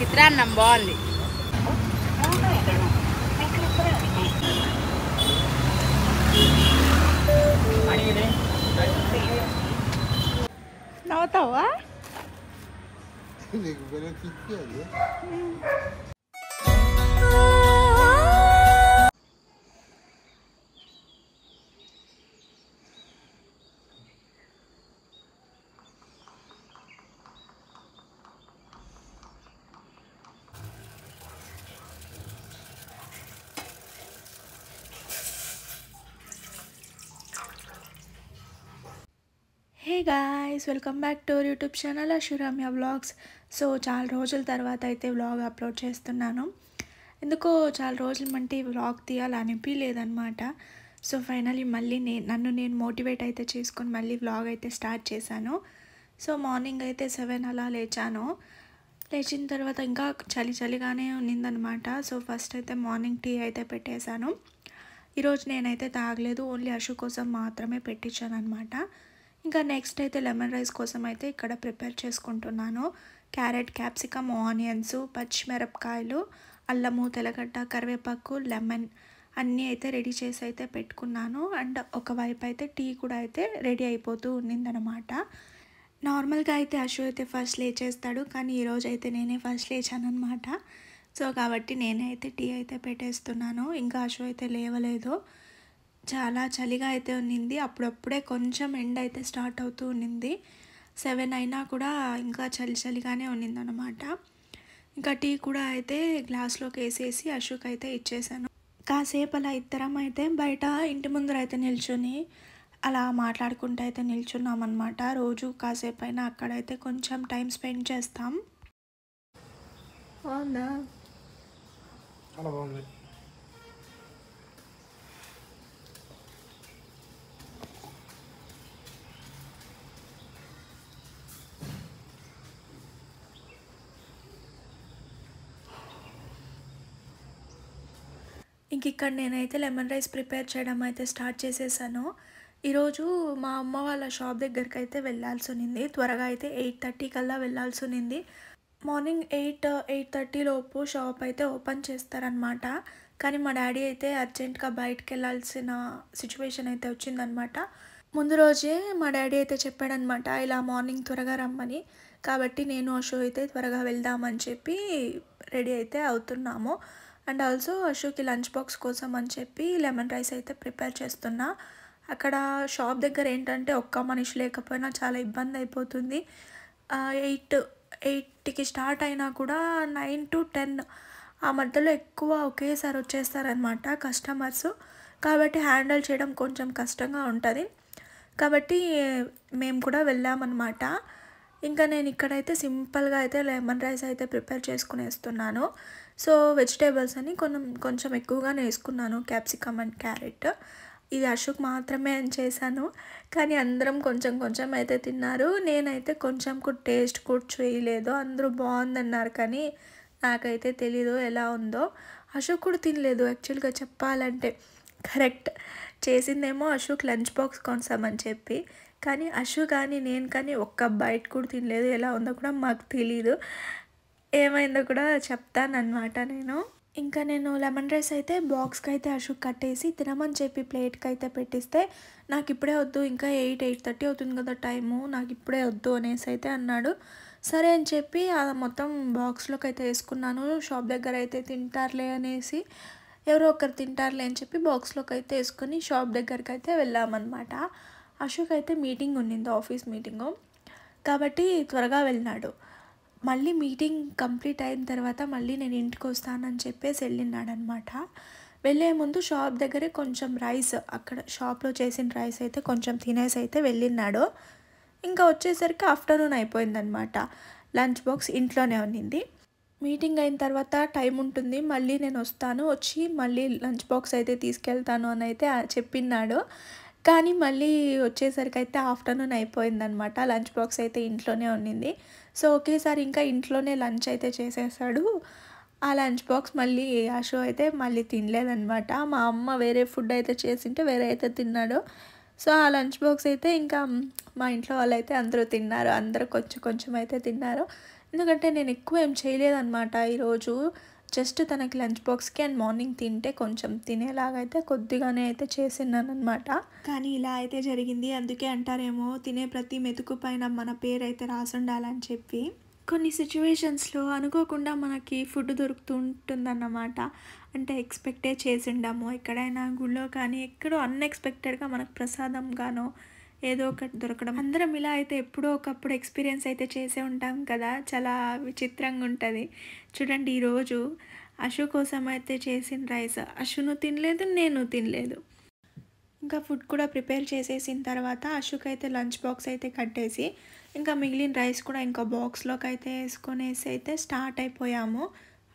చిత్రాన్నం బాగుంది. నవ్వుతావా? Hey guys, welcome back to our YouTube channel Ashuramya vlogs. So చాలా రోజుల తర్వాత అయితే వ్లాగ్ అప్లోడ్ చేస్తున్నాను. ఎందుకో చాలా రోజుల మంటే వ్లాగ్ తీయాలనిపించలేదన్నమాట. సో ఫైనలీ మళ్ళీ నన్ను నేను మోటివేట్ అయితే చేసుకొని మళ్ళీ వ్లాగ్ అయితే స్టార్ట్ చేశాను. సో మార్నింగ్ అయితే 7 అలా లేచాను. లేచిన తర్వాత ఇంకా చలిగానే ఉన్నిందనమాట. సో ఫస్ట్ అయితే మార్నింగ్ టీ అయితే పెట్టేశాను. ఈరోజు నేనైతే తాగలేదు, ఓన్లీ అశు కోసం మాత్రమే పెట్టించాను అనమాట. ఇంకా నెక్స్ట్ అయితే లెమన్ రైస్ కోసం అయితే ఇక్కడ ప్రిపేర్ చేసుకుంటున్నాను. క్యారెట్, క్యాప్సికమ్, ఆనియన్స్, పచ్చిమిరపకాయలు, అల్లము, తెల్లగడ్డ, కరివేపాకు, లెమన్ అన్నీ అయితే రెడీ చేసి అయితే పెట్టుకున్నాను. అండ్ ఒకవైపు అయితే టీ కూడా అయితే రెడీ అయిపోతూ ఉన్నిందనమాట. నార్మల్గా అయితే అశు అయితే ఫస్ట్ లేచేస్తాడు, కానీ ఈరోజు అయితే నేనే ఫస్ట్ లేచాను అనమాట. సో కాబట్టి నేనే అయితే టీ అయితే పెట్టేస్తున్నాను. ఇంకా అశు అయితే లేవలేదు. చాలా చలిగా అయితే ఉన్నింది. అప్పుడప్పుడే కొంచెం ఎండ అయితే స్టార్ట్ అవుతూ ఉన్నింది. 7 అయినా కూడా ఇంకా చలిగానే ఉన్నిందనమాట. ఇంకా టీ కూడా అయితే గ్లాస్లోకి వేసేసి అశుక్ అయితే ఇచ్చేసాను. కాసేపు అలా ఇద్దరం అయితే బయట ఇంటి ముందర అయితే నిల్చుని అలా మాట్లాడుకుంటూ అయితే నిల్చున్నామన్నమాట. రోజు కాసేపు అయినా అక్కడైతే కొంచెం టైం స్పెండ్ చేస్తాం. అవునా? చాలా బాగుంది. ఇంక ఇక్కడ నేనైతే లెమన్ రైస్ ప్రిపేర్ చేయడం అయితే స్టార్ట్ చేసేసాను. ఈరోజు మా అమ్మ వాళ్ళ షాప్ దగ్గరికి అయితే వెళ్ళాల్సి ఉన్నింది. త్వరగా అయితే 8:30 కల్లా వెళ్ళాల్సి ఉన్నింది. మార్నింగ్ 8:30 లోపు షాప్ అయితే ఓపెన్ చేస్తారనమాట. కానీ మా డాడీ అయితే అర్జెంట్గా బయటకు వెళ్ళాల్సిన సిచ్యువేషన్ అయితే వచ్చిందనమాట. ముందు రోజే మా డాడీ అయితే చెప్పాడనమాట, ఇలా మార్నింగ్ త్వరగా రమ్మని. కాబట్టి నేను అశు అయితే త్వరగా వెళ్దామని చెప్పి రెడీ అయితే అవుతున్నాము. అండ్ ఆల్సో అశుకి లంచ్ బాక్స్ కోసం అని చెప్పి లెమన్ రైస్ అయితే ప్రిపేర్ చేస్తున్నా. అక్కడ షాప్ దగ్గర ఏంటంటే ఒక్క మనిషి లేకపోయినా చాలా ఇబ్బంది అయిపోతుంది. 8కి స్టార్ట్ అయినా కూడా 9 to 10 ఆ మధ్యలో ఎక్కువ ఒకేసారి వచ్చేస్తారనమాట కస్టమర్స్. కాబట్టి హ్యాండిల్ చేయడం కొంచెం కష్టంగా ఉంటుంది. కాబట్టి మేము కూడా వెళ్ళామన్నమాట. ఇంకా నేను ఇక్కడైతే సింపుల్గా అయితే లెమన్ రైస్ అయితే ప్రిపేర్ చేసుకునేస్తున్నాను. సో వెజిటేబుల్స్ అని కొంచెం ఎక్కువగానే వేసుకున్నాను, క్యాప్సికమ్ అండ్ క్యారెట్. ఇది అశుక్ మాత్రమే అని చేశాను, కానీ అందరం కొంచెం అయితే తిన్నారు. నేనైతే కొంచెం కూడా టేస్ట్ కూడా చేయలేదు. అందరూ బాగుందన్నారు, కానీ నాకైతే తెలీదు ఎలా ఉందో. అశుక్ కూడా తినలేదు యాక్చువల్గా చెప్పాలంటే. కరెక్ట్ చేసిందేమో అశుక్ లంచ్ బాక్స్ కొనసామని చెప్పి, కానీ అశు కానీ నేను కానీ ఒక్క బైట్ కూడా తినలేదు. ఎలా ఉందో కూడా మాకు తెలీదు. ఏమైందో కూడా చెప్తానన్నమాట నేను. ఇంకా నేను లెమన్ రైస్ అయితే బాక్స్కి అయితే అశుక్ కట్టేసి తినమని చెప్పి ప్లేట్కి అయితే పెట్టిస్తే, నాకు ఇప్పుడే వద్దు, ఇంకా 8:30 అవుతుంది కదా టైము, నాకు ఇప్పుడే వద్దు అనేసి అయితే అన్నాడు. సరే అని చెప్పి మొత్తం బాక్స్లోకి అయితే వేసుకున్నాను. షాప్ దగ్గర అయితే తింటారులే అనేసి, ఎవరో ఒకరు తింటారులే అని చెప్పి బాక్స్లోకి అయితే వేసుకొని షాప్ దగ్గరికి అయితే వెళ్ళామన్నమాట. అశుక్ అయితే మీటింగ్ ఉన్నింది, ఆఫీస్ మీటింగు, కాబట్టి త్వరగా వెళ్ళినాడు. మళ్ళీ మీటింగ్ కంప్లీట్ అయిన తర్వాత మళ్ళీ నేను ఇంటికి వస్తానని చెప్పేసి వెళ్ళినాడనమాట. వెళ్ళే ముందు షాప్ దగ్గరే కొంచెం రైస్, అక్కడ షాప్లో చేసిన రైస్ అయితే కొంచెం తినేసి అయితే వెళ్ళినాడు. ఇంకా వచ్చేసరికి ఆఫ్టర్నూన్ అయిపోయిందనమాట. లంచ్ బాక్స్ ఇంట్లోనే ఉన్నింది. మీటింగ్ అయిన తర్వాత టైం ఉంటుంది, మళ్ళీ నేను వస్తాను, వచ్చి మళ్ళీ లంచ్ బాక్స్ అయితే తీసుకెళ్తాను అని అయితే చెప్పినాడు. కానీ మళ్ళీ వచ్చేసరికి అయితే ఆఫ్టర్నూన్ అయిపోయిందనమాట. లంచ్ బాక్స్ అయితే ఇంట్లోనే ఉన్నింది. సో ఒకేసారి ఇంకా ఇంట్లోనే లంచ్ అయితే చేసేసాడు. ఆ లంచ్ బాక్స్ మళ్ళీ అశు అయితే మళ్ళీ తినలేదనమాట. మా అమ్మ వేరే ఫుడ్ అయితే చేసింటే వేరే అయితే తిన్నాడు. సో ఆ లంచ్ బాక్స్ అయితే ఇంకా మా ఇంట్లో వాళ్ళైతే అందరూ తిన్నారు. అందరూ కొంచెం కొంచెం అయితే తిన్నారు. ఎందుకంటే నేను ఎక్కువ ఏం చేయలేదన్నమాట ఈరోజు. జస్ట్ తనకి లంచ్ బాక్స్కి అండ్ మార్నింగ్ తింటే కొంచెం తినేలాగైతే కొద్దిగానే అయితే చేసినానమాట. కానీ ఇలా అయితే జరిగింది. అందుకే అంటారేమో తినే ప్రతి మెతుకు పైన మన పేరు అయితే రాసి ఉండాలని చెప్పి. కొన్ని సిచ్యువేషన్స్లో అనుకోకుండా మనకి ఫుడ్ దొరుకుతూ ఉంటుందన్నమాట. అంటే ఎక్స్పెక్టే చేసి ఉండాము, ఎక్కడైనా గుళ్ళో కానీ ఎక్కడో అన్ఎక్స్పెక్టెడ్గా మనకు ప్రసాదంగానో ఏదో ఒకటి దొరకడం. అందరం ఇలా అయితే ఎప్పుడో ఒకప్పుడు ఎక్స్పీరియన్స్ అయితే చేసే ఉంటాం కదా. చాలా విచిత్రంగా ఉంటుంది. చూడండి ఈరోజు అశు కోసం అయితే చేసిన రైస్ అశును తినలేదు, నేను తినలేదు. ఇంకా ఫుడ్ కూడా ప్రిపేర్ చేసేసిన తర్వాత అశుకి అయితే లంచ్ బాక్స్ అయితే కట్టేసి ఇంకా మిగిలిన రైస్ కూడా ఇంకో బాక్స్లోకి అయితే వేసుకొనేసి అయితే స్టార్ట్ అయిపోయాము.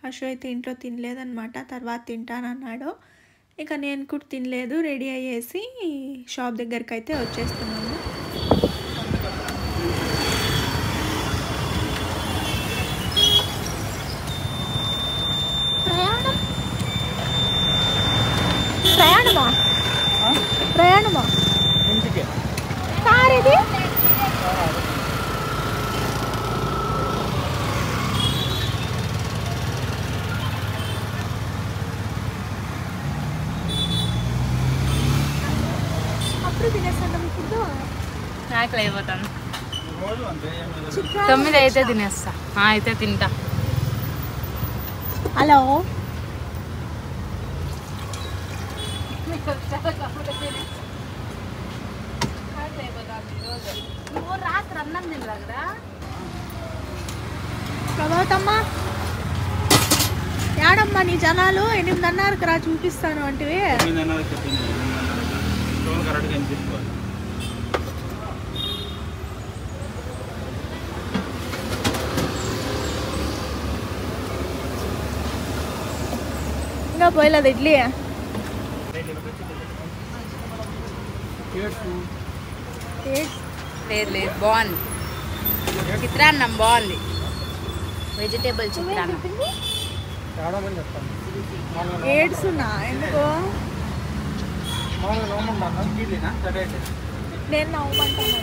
అశు అయితే ఇంట్లో తినలేదన్నమాట, తర్వాత తింటానన్నాడు. ఇంకా నేను కూడా తినలేదు, రెడీ అయ్యేసి షాప్ దగ్గరికి అయితే వచ్చేస్తున్నాము. ప్రయాణమా కార్ ఇది? అప్పుడు తినేస్తాం ఇప్పుడు నాకు అయిపోతాను. 9 అయితే తినేస్తా. అయితే తింటా. హలో రాత్రి అన్నం తినరా కదా ప్రభావతమ్మా, ఏడమ్మా నీ జనాలు 8:30కి రా చూపిస్తాను అంటే ఇంకా పోయలేదు ఇడ్లీ. లేదు లేదు, బాగుంది. చిత్రాన్నం బాగుంది. వెజిటేబుల్ చిత్రాన్నం. ఏడ్సున్నా ఎందుకో నేను నవ్వమంటాను.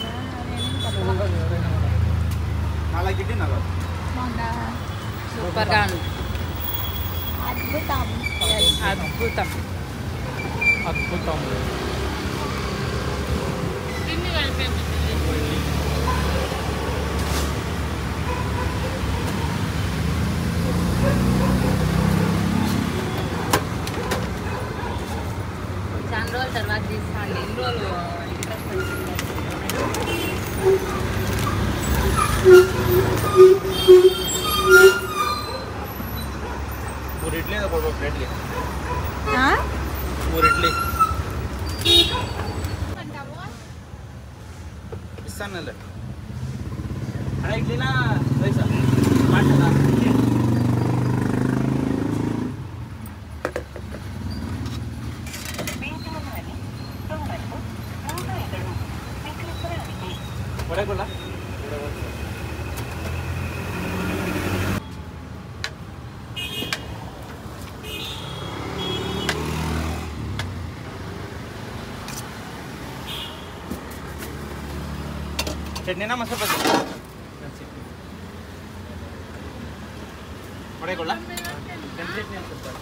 సూపర్గా ఉంది. అద్భుతం అద్భుతం. అద్భుతం. చాలా రోజుల తర్వాత తీసుకోండి. ఎన్ని రోజులు इडली प्लेट इडली इस्तान इडलीना रईसा వడగొల్ల चटनी ना मसाला వడగొల్ల చట్నీ అంటారు.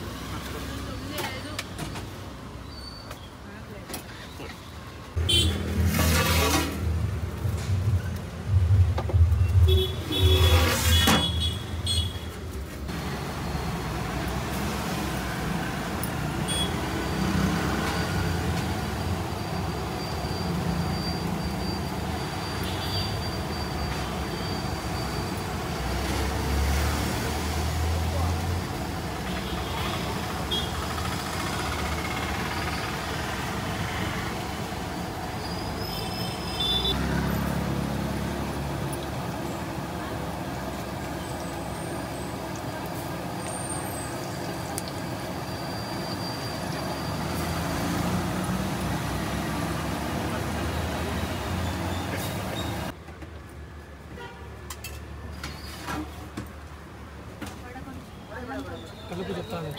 కలుపు చెప్తాను.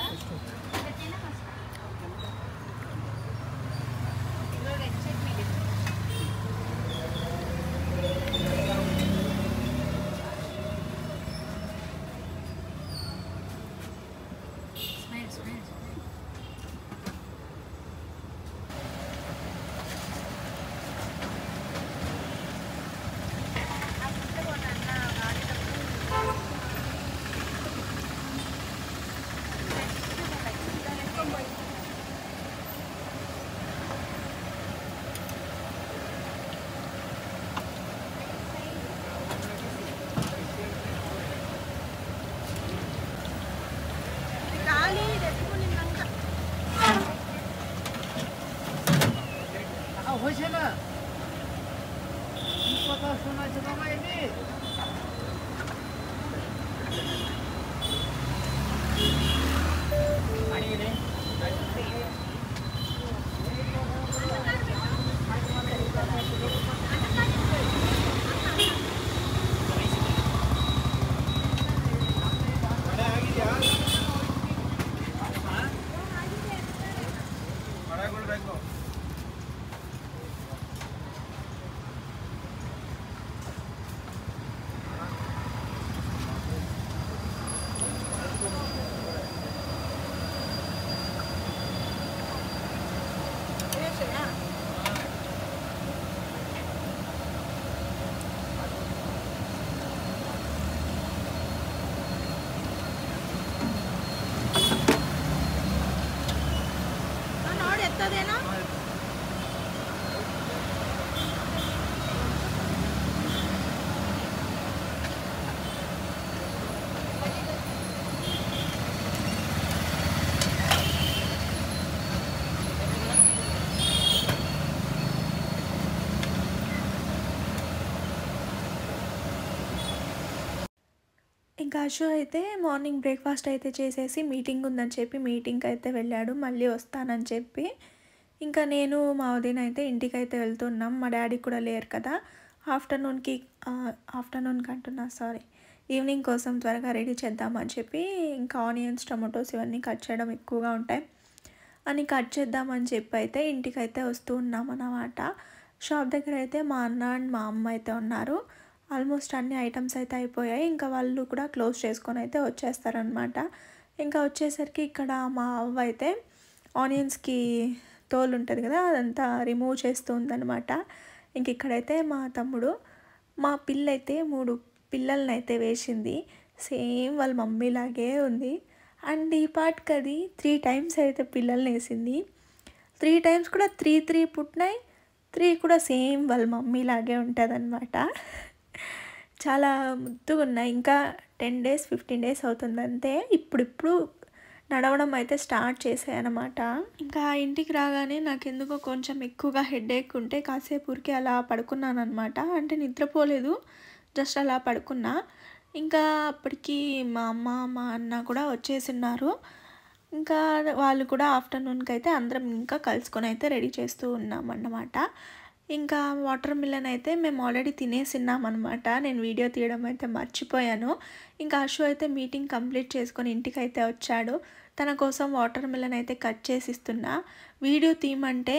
ఇంకా అశు అయితే మార్నింగ్ బ్రేక్ఫాస్ట్ అయితే చేసేసి మీటింగ్ ఉందని చెప్పి మీటింగ్కి అయితే వెళ్ళాడు, మళ్ళీ వస్తానని చెప్పి. ఇంకా నేను మా వదిన అయితే ఇంటికైతే వెళ్తున్నాం, మా డాడీ కూడా లేరు కదా. ఆఫ్టర్నూన్కి అంటున్నా, సారీ, ఈవినింగ్ కోసం త్వరగా రెడీ చేద్దామని చెప్పి ఇంకా ఆనియన్స్, టమాటోస్ ఇవన్నీ కట్ చేయడం ఎక్కువగా ఉంటాయి అని కట్ చేద్దామని చెప్పి అయితే ఇంటికైతే వస్తూ ఉన్నాం అన్నమాట. షాప్ దగ్గర అయితే మా అన్న అండ్ మా అమ్మ అయితే ఉన్నారు. ఆల్మోస్ట్ అన్ని ఐటమ్స్ అయితే అయిపోయాయి, ఇంకా వాళ్ళు కూడా క్లోజ్ చేసుకొని అయితే వచ్చేస్తారనమాట. ఇంకా వచ్చేసరికి ఇక్కడ మా అవ్వ అయితే ఆనియన్స్కి తోలు ఉంటుంది కదా, అదంతా రిమూవ్ చేస్తూ ఉందన్నమాట. ఇంక ఇక్కడైతే మా తమ్ముడు, మా పిల్ల అయితే 3 పిల్లల్ని అయితే వేసింది, సేమ్ వాళ్ళ మమ్మీలాగే ఉంది. అండ్ ఈ పాటికి అది 3 టైమ్స్ అయితే పిల్లల్ని వేసింది. 3 టైమ్స్ కూడా 3 పుట్టినాయి, 3 కూడా సేమ్ వాళ్ళ మమ్మీలాగే ఉంటుంది అనమాట. చాలా ముద్దుగా ఉన్నాయి. ఇంకా 10 డేస్ 15 డేస్ అవుతుంది అంతే. ఇప్పుడు నడవడం అయితే స్టార్ట్ చేసాయి అన్నమాట. ఇంకా ఇంటికి రాగానే నాకు ఎందుకో కొంచెం ఎక్కువగా హెడేక్ ఉంటే కాసేపు ఊరికే అలా పడుకున్నాను అనమాట. అంటే నిద్రపోలేదు, జస్ట్ అలా పడుకున్నా. ఇంకా అప్పటికి మా అమ్మ మా అన్న కూడా వచ్చేసిన్నారు. ఇంకా వాళ్ళు కూడా ఆఫ్టర్నూన్కి అయితే అందరం ఇంకా కలుసుకొని అయితే రెడీ చేస్తూ ఉన్నాం అన్నమాట. ఇంకా వాటర్ మిలన్ అయితే మేము ఆల్రెడీ తినేసిన్నాం అనమాట. నేను వీడియో తీయడం అయితే మర్చిపోయాను. ఇంకా అశు అయితే మీటింగ్ కంప్లీట్ చేసుకొని ఇంటికి అయితే వచ్చాడు. తన కోసం వాటర్ మిలన్ అయితే కట్ చేసి ఇస్తున్నా. వీడియో తీయమంటే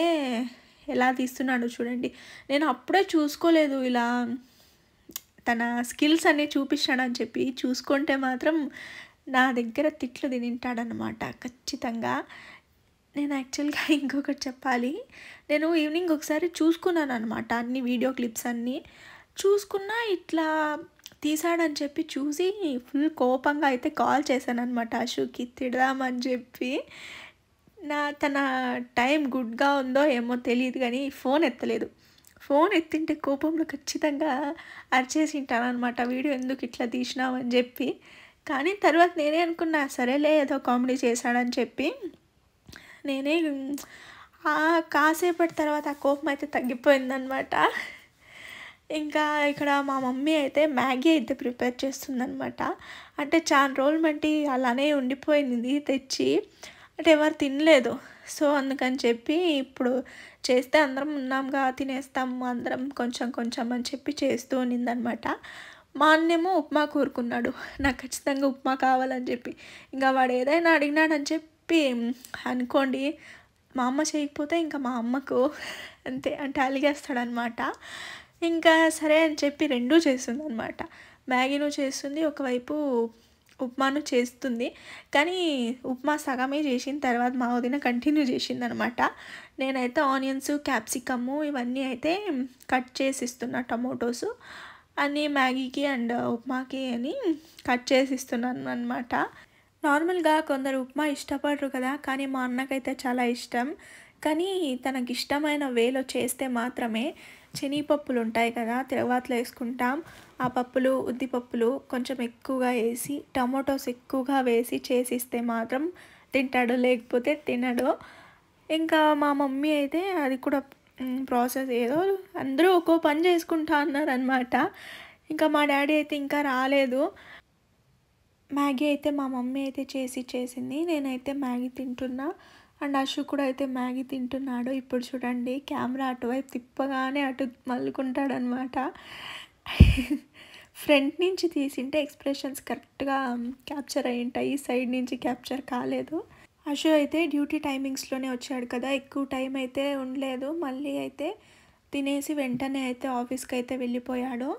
ఎలా తీస్తున్నాడు చూడండి. నేను అప్పుడే చూసుకోలేదు, ఇలా తన స్కిల్స్ అన్నీ చూపిస్తాడని చెప్పి చూసుకుంటే మాత్రం నా దగ్గర తిట్లు తింటాడనమాట ఖచ్చితంగా. నేను యాక్చువల్గా ఇంకొకటి చెప్పాలి, నేను ఈవినింగ్ ఒకసారి చూసుకున్నాను అనమాట, అన్ని వీడియో క్లిప్స్ అన్నీ చూసుకున్నా. ఇట్లా తీసాడని చెప్పి చూసి ఫుల్ కోపంగా అయితే కాల్ చేశాను అనమాట అశుకి, తిడదామని చెప్పి. తన టైం గుడ్గా ఉందో ఏమో తెలియదు కానీ ఫోన్ ఎత్తలేదు. ఫోన్ ఎత్తింటే కోపంలో ఖచ్చితంగా అరిచేసి ఉంటాను అనమాట, వీడియో ఎందుకు ఇట్లా తీసినావని చెప్పి. కానీ తర్వాత నేనే అనుకున్నా, సరేలే ఏదో కామెడీ చేశాడని చెప్పి. నేనే కాసేపటి తర్వాత ఆ కోపం అయితే తగ్గిపోయిందనమాట. ఇంకా ఇక్కడ మా మమ్మీ అయితే మ్యాగీ అయితే ప్రిపేర్ చేస్తుందనమాట. అంటే చాలా రోజులు బట్టి అలానే ఉండిపోయింది తెచ్చి, అంటే ఎవరు తినలేదు. సో అందుకని చెప్పి ఇప్పుడు చేస్తే అందరం ఉన్నాంగా తినేస్తాము అందరం కొంచెం కొంచెం అని చెప్పి చేస్తూ ఉన్నిందనమాట. మా అన్నేమో ఉప్మా కోరుకున్నాడు, నాకు ఖచ్చితంగా ఉప్మా కావాలని చెప్పి. ఇంకా వాడు ఏదైనా అడిగినాడని చెప్పి అనుకోండి, మా అమ్మ చేయకపోతే ఇంకా మా అమ్మకు అంతే, అంటే అలిగేస్తాడనమాట. ఇంకా సరే అని చెప్పి రెండూ చేస్తుంది అనమాట. మ్యాగీను చేస్తుంది, ఒకవైపు ఉప్మాను చేస్తుంది. కానీ ఉప్మా సగమే చేసిన తర్వాత మా వదిన కంటిన్యూ చేసింది అనమాట. నేనైతే ఆనియన్స్, క్యాప్సికము ఇవన్నీ అయితే కట్ చేసి ఇస్తున్నా, టమోటోస్ అన్నీ మ్యాగీకి అండ్ ఉప్మాకి అని కట్ చేసి ఇస్తున్నాను అనమాట. నార్మల్గా కొందరు ఉప్మా ఇష్టపడరు కదా, కానీ మా అన్నకైతే చాలా ఇష్టం. కానీ తనకి ఇష్టమైన వేలో చేస్తే మాత్రమే, శనగపప్పులు ఉంటాయి కదా తిరగవాతలో వేసుకుంటాం, ఆ పప్పులు ఉద్దిపప్పులు కొంచెం ఎక్కువగా వేసి టమాటోస్ ఎక్కువగా వేసి చేసిస్తే మాత్రం తింటాడు, లేకపోతే తినడు. ఇంకా మా మమ్మీ అయితే అది కూడా ప్రాసెస్ ఏదో అందరూ ఒక్కో పని చేసుకుంటా అన్నారనమాట. ఇంకా మా డాడీ అయితే ఇంకా రాలేదు. మ్యాగీ అయితే మా మమ్మీ అయితే చేసింది, నేనైతే మ్యాగీ తింటున్నా. అండ్ అశు కూడా అయితే మ్యాగీ తింటున్నాడు. ఇప్పుడు చూడండి, కెమెరా అటువైపు తిప్పగానే అటు మల్లుకుంటాడనమాట. ఫ్రంట్ నుంచి తీసింటే ఎక్స్ప్రెషన్స్ కరెక్ట్గా క్యాప్చర్ అయ్యి ఉంటాయి, సైడ్ నుంచి క్యాప్చర్ కాలేదు. అశు అయితే డ్యూటీ టైమింగ్స్లోనే వచ్చాడు కదా, ఎక్కువ టైం అయితే ఉండలేదు. మళ్ళీ అయితే తినేసి వెంటనే అయితే ఆఫీస్కి అయితే వెళ్ళిపోయాడు.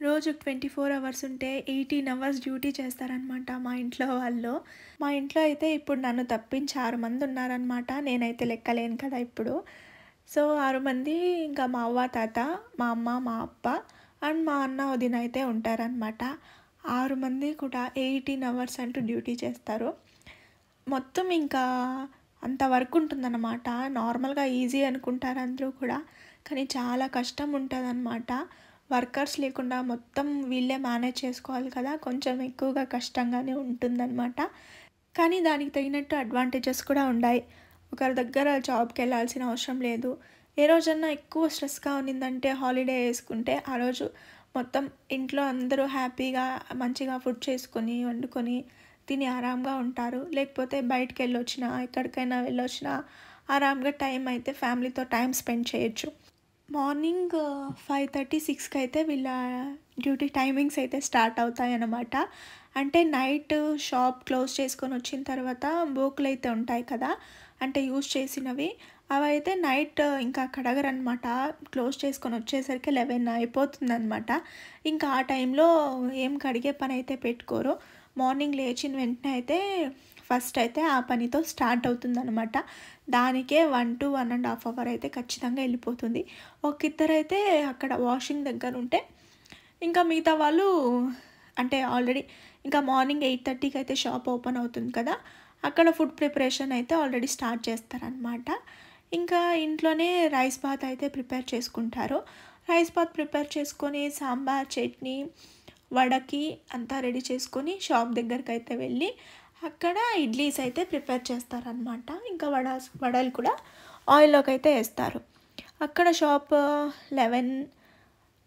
రోజు 24 అవర్స్ ఉంటే 18 అవర్స్ డ్యూటీ చేస్తారనమాట మా ఇంట్లో వాళ్ళు. మా ఇంట్లో అయితే ఇప్పుడు నన్ను తప్పించి 6 మంది ఉన్నారనమాట. నేనైతే లెక్కలేను కదా ఇప్పుడు. సో 6 మంది, ఇంకా మా అవ్వ తాత, మా అమ్మ, మా అప్ప అండ్ మా అన్న వదిన అయితే ఉంటారనమాట. 6 మంది కూడా 18 అవర్స్ అంటూ డ్యూటీ చేస్తారు. మొత్తం ఇంకా అంత వర్క్ ఉంటుందన్నమాట. నార్మల్గా ఈజీ అనుకుంటారు అందరూ కూడా, కానీ చాలా కష్టం ఉంటుందన్నమాట. వర్కర్స్ లేకుండా మొత్తం వీళ్ళే మేనేజ్ చేసుకోవాలి కదా, కొంచెం ఎక్కువగా కష్టంగానే ఉంటుందన్నమాట. కానీ దానికి తగినట్టు అడ్వాంటేజెస్ కూడా ఉన్నాయి. ఒకరి దగ్గర జాబ్కి వెళ్ళాల్సిన అవసరం లేదు. ఏ రోజన్నా ఎక్కువ స్ట్రెస్గా ఉన్నిందంటే హాలిడే వేసుకుంటే ఆ రోజు మొత్తం ఇంట్లో అందరూ హ్యాపీగా మంచిగా ఫుడ్ చేసుకొని వండుకొని తిని ఆరాంగా ఉంటారు. లేకపోతే బయటికి వెళ్ళొచ్చినా ఎక్కడికైనా వెళ్ళొచ్చినా ఆరాంగా టైం అయితే ఫ్యామిలీతో టైం స్పెండ్ చేయొచ్చు. మార్నింగ్ 5:30, 6కి అయితే వీళ్ళ డ్యూటీ టైమింగ్స్ అయితే స్టార్ట్ అవుతాయి అన్నమాట. అంటే నైట్ షాప్ క్లోజ్ చేసుకొని వచ్చిన తర్వాత బోకులు అయితే ఉంటాయి కదా, అంటే యూజ్ చేసినవి అవైతే నైట్ ఇంకా కడగరనమాట. క్లోజ్ చేసుకొని వచ్చేసరికి 11 అయిపోతుందన్నమాట. ఇంకా ఆ టైంలో ఏం కడిగే పని అయితే పెట్టుకోరు. మార్నింగ్ లేచిన వెంటనే అయితే ఫస్ట్ అయితే ఆ పనితో స్టార్ట్ అవుతుందన్నమాట. దానికే 1 to 1.5 అవర్ అయితే ఖచ్చితంగా వెళ్ళిపోతుంది. ఒక ఇద్దరైతే అక్కడ వాషింగ్ దగ్గర ఉంటే ఇంకా మిగతా వాళ్ళు అంటే ఆల్రెడీ ఇంకా మార్నింగ్ 8:30కి అయితే షాప్ ఓపెన్ అవుతుంది కదా, అక్కడ ఫుడ్ ప్రిపరేషన్ అయితే ఆల్రెడీ స్టార్ట్ చేస్తారనమాట. ఇంకా ఇంట్లోనే రైస్ బాత్ అయితే ప్రిపేర్ చేసుకుంటారు. రైస్ బాత్ ప్రిపేర్ చేసుకొని సాంబార్ చట్నీ వడకి అంతా రెడీ చేసుకొని షాప్ దగ్గరికి అయితే వెళ్ళి అక్కడ ఇడ్లీస్ అయితే ప్రిపేర్ చేస్తారనమాట. ఇంకా వడలు కూడా ఆయిల్లోకి అయితే వేస్తారు. అక్కడ షాప్ 11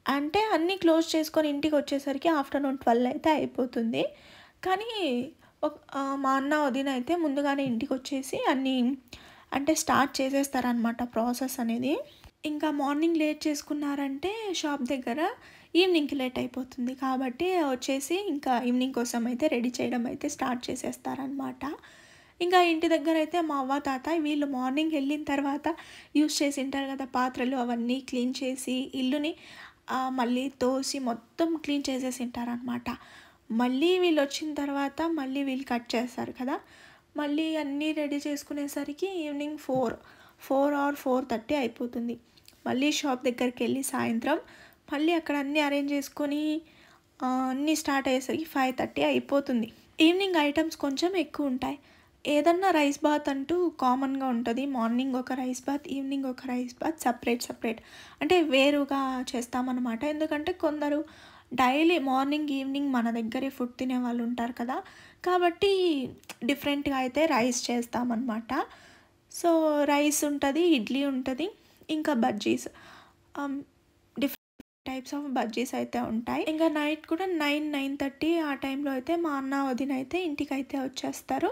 అంటే అన్నీ క్లోజ్ చేసుకొని ఇంటికి వచ్చేసరికి ఆఫ్టర్నూన్ 12 అయితే అయిపోతుంది. కానీ మా అన్న వదిన అయితే ముందుగానే ఇంటికి వచ్చేసి అన్నీ అంటే స్టార్ట్ చేసేస్తారనమాట ప్రాసెస్ అనేది. ఇంకా మార్నింగ్ లేట్ చేసుకున్నారంటే షాప్ దగ్గర ఈవినింగ్కి లేట్ అయిపోతుంది కాబట్టి వచ్చేసి ఇంకా ఈవినింగ్ కోసం అయితే రెడీ చేయడం అయితే స్టార్ట్ చేసేస్తారనమాట. ఇంకా ఇంటి దగ్గర అయితే మా అవ్వ తాత వీళ్ళు మార్నింగ్ వెళ్ళిన తర్వాత యూస్ చేసి ఉంటారు కదా పాత్రలు, అవన్నీ క్లీన్ చేసి ఇల్లుని మళ్ళీ తోసి మొత్తం క్లీన్ చేసేసి ఉంటారనమాట. మళ్ళీ వీళ్ళు వచ్చిన తర్వాత మళ్ళీ వీళ్ళు కట్ చేస్తారు కదా, మళ్ళీ అన్నీ రెడీ చేసుకునేసరికి ఈవినింగ్ 4 or 4:30 అయిపోతుంది. మళ్ళీ షాప్ దగ్గరికి వెళ్ళి సాయంత్రం మళ్ళీ అక్కడ అన్నీ అరేంజ్ చేసుకొని అన్నీ స్టార్ట్ అయ్యేసరికి 5:30 అయిపోతుంది. ఈవినింగ్ ఐటమ్స్ కొంచెం ఎక్కువ ఉంటాయి. ఏదన్నా రైస్ బాత్ అంటూ కామన్గా ఉంటుంది. మార్నింగ్ ఒక రైస్ బాత్, ఈవినింగ్ ఒక రైస్ బాత్, సపరేట్ అంటే వేరుగా చేస్తామన్నమాట. ఎందుకంటే కొందరు డైలీ మార్నింగ్ ఈవినింగ్ మన దగ్గరే ఫుడ్ తినే వాళ్ళు ఉంటారు కదా, కాబట్టి డిఫరెంట్గా అయితే రైస్ చేస్తామన్నమాట. సో రైస్ ఉంటుంది, ఇడ్లీ ఉంటుంది, ఇంకా bajjis, different types of bajjis అయితే ఉంటాయి. ఇంకా నైట్ కూడా 9-9:30 ఆ టైంలో అయితే మా అన్న వదిన అయితే ఇంటికి అయితే వచ్చేస్తారు.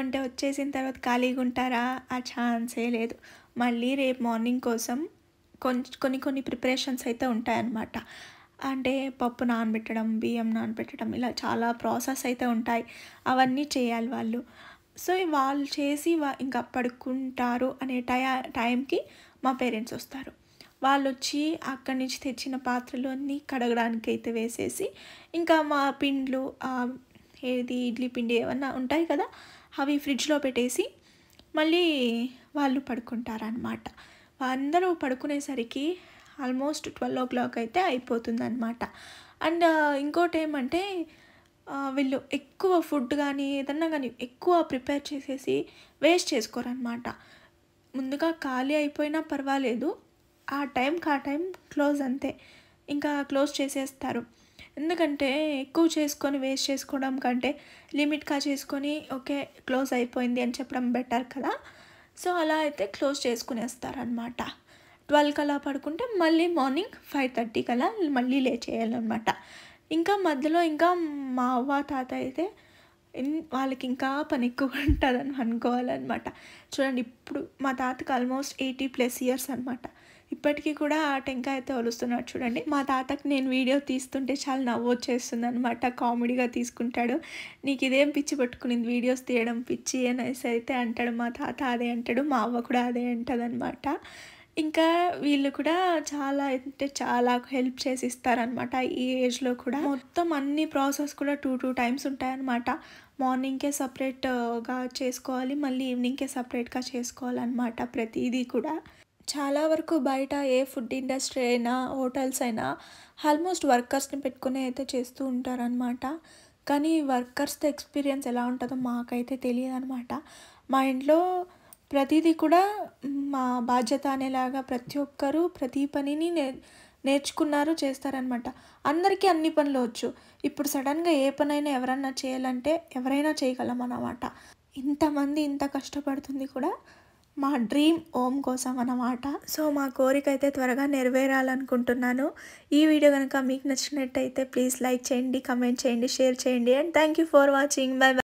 అంటే వచ్చేసిన తర్వాత ఖాళీగా ఉంటారా? ఆ ఛాన్సే లేదు. మళ్ళీ రేపు మార్నింగ్ కోసం కొన్ని ప్రిపరేషన్స్ అయితే ఉంటాయన్నమాట. అంటే పప్పు నానబెట్టడం, బియ్యం నానబెట్టడం, ఇలా చాలా ప్రాసెస్ అయితే ఉంటాయి. అవన్నీ చేయాలి వాళ్ళు. సో వాళ్ళు చేసి ఇంకా పడుకుంటారు అనే టైంకి మా పేరెంట్స్ వస్తారు. వాళ్ళు వచ్చి అక్కడి నుంచి తెచ్చిన పాత్రలు అన్నీ కడగడానికి అయితే వేసేసి ఇంకా మా పిండ్లు ఏది ఇడ్లీ పిండి ఏమన్నా ఉంటాయి కదా, అవి ఫ్రిడ్జ్లో పెట్టేసి మళ్ళీ వాళ్ళు పడుకుంటారనమాట. అందరూ పడుకునేసరికి ఆల్మోస్ట్ 12 o'clock అయితే అయిపోతుందన్నమాట. అండ్ ఇంకోటి ఏమంటే వీళ్ళు ఎక్కువ ఫుడ్ కానీ ఏదన్నా కానీ ఎక్కువ ప్రిపేర్ చేసేసి వేస్ట్ చేసుకోరనమాట. ముందుగా ఖాళీ అయిపోయినా పర్వాలేదు, ఆ టైం క్లోజ్ అంతే, ఇంకా క్లోజ్ చేసేస్తారు. ఎందుకంటే ఎక్కువ చేసుకొని వేస్ట్ చేసుకోవడం కంటే లిమిట్గా చేసుకొని ఓకే క్లోజ్ అయిపోయింది అని చెప్పడం బెటర్ కదా. సో అలా అయితే క్లోజ్ చేసుకునేస్తారనమాట. 12 కల్లా పడుకుంటే మళ్ళీ మార్నింగ్ 5:30 కల్లా మళ్ళీ లేచేయాలన్నమాట. ఇంకా మధ్యలో ఇంకా మా అవ్వ తాత అయితే వాళ్ళకి ఇంకా పని ఎక్కువ ఉంటుందని అనుకోవాలన్నమాట. చూడండి, ఇప్పుడు మా తాతకి ఆల్మోస్ట్ 80+ years అనమాట. ఇప్పటికీ కూడా ఆ టెంకాయ అయితే ఒలుస్తున్నాడు చూడండి. మా తాతకి నేను వీడియో తీస్తుంటే చాలా నవ్వు వచ్చేస్తుంది అనమాట. కామెడీగా తీసుకుంటాడు. నీకు ఇదేం పిచ్చి పట్టుకునింది వీడియోస్ తీయడం పిచ్చి అనేసి అయితే అంటాడు మా తాత. అదే అంటాడు, మా అవ్వ కూడా అదే అంటుంది అనమాట. ఇంకా వీళ్ళు కూడా చాలా అంటే చాలా హెల్ప్ చేసి ఇస్తారనమాట. ఈ ఏజ్లో కూడా మొత్తం అన్ని ప్రాసెస్ కూడా 2 times ఉంటాయన్నమాట. మార్నింగ్కే సపరేట్గా చేసుకోవాలి, మళ్ళీ ఈవినింగ్కే సపరేట్గా చేసుకోవాలన్నమాట. ప్రతిదీ కూడా చాలా వరకు బయట ఏ ఫుడ్ ఇండస్ట్రీ అయినా హోటల్స్ అయినా ఆల్మోస్ట్ వర్కర్స్ని పెట్టుకుని అయితే చేస్తూ ఉంటారనమాట. కానీ వర్కర్స్తో ఎక్స్పీరియన్స్ ఎలా ఉంటుందో మాకైతే తెలియదు అనమాట. మా ఇంట్లో ప్రతిదీ కూడా మా బాధ్యత అనేలాగా ప్రతి ఒక్కరూ ప్రతి పనిని నేర్చుకున్నారు, చేస్తారనమాట. అందరికీ అన్ని పనులు వచ్చు. ఇప్పుడు సడన్గా ఏ పనైనా ఎవరన్నా చేయాలంటే ఎవరైనా చేయగలం అన్నమాట. ఇంతమంది ఇంత కష్టపడుతుంది కూడా మా డ్రీమ్ హోమ్ కోసం అన్నమాట. సో మా కోరిక అయితే త్వరగా నెరవేరాలనుకుంటున్నాను. ఈ వీడియో కనుక మీకు నచ్చినట్టయితే ప్లీజ్ లైక్ చేయండి, కమెంట్ చేయండి, షేర్ చేయండి. And thank you for watching. By by.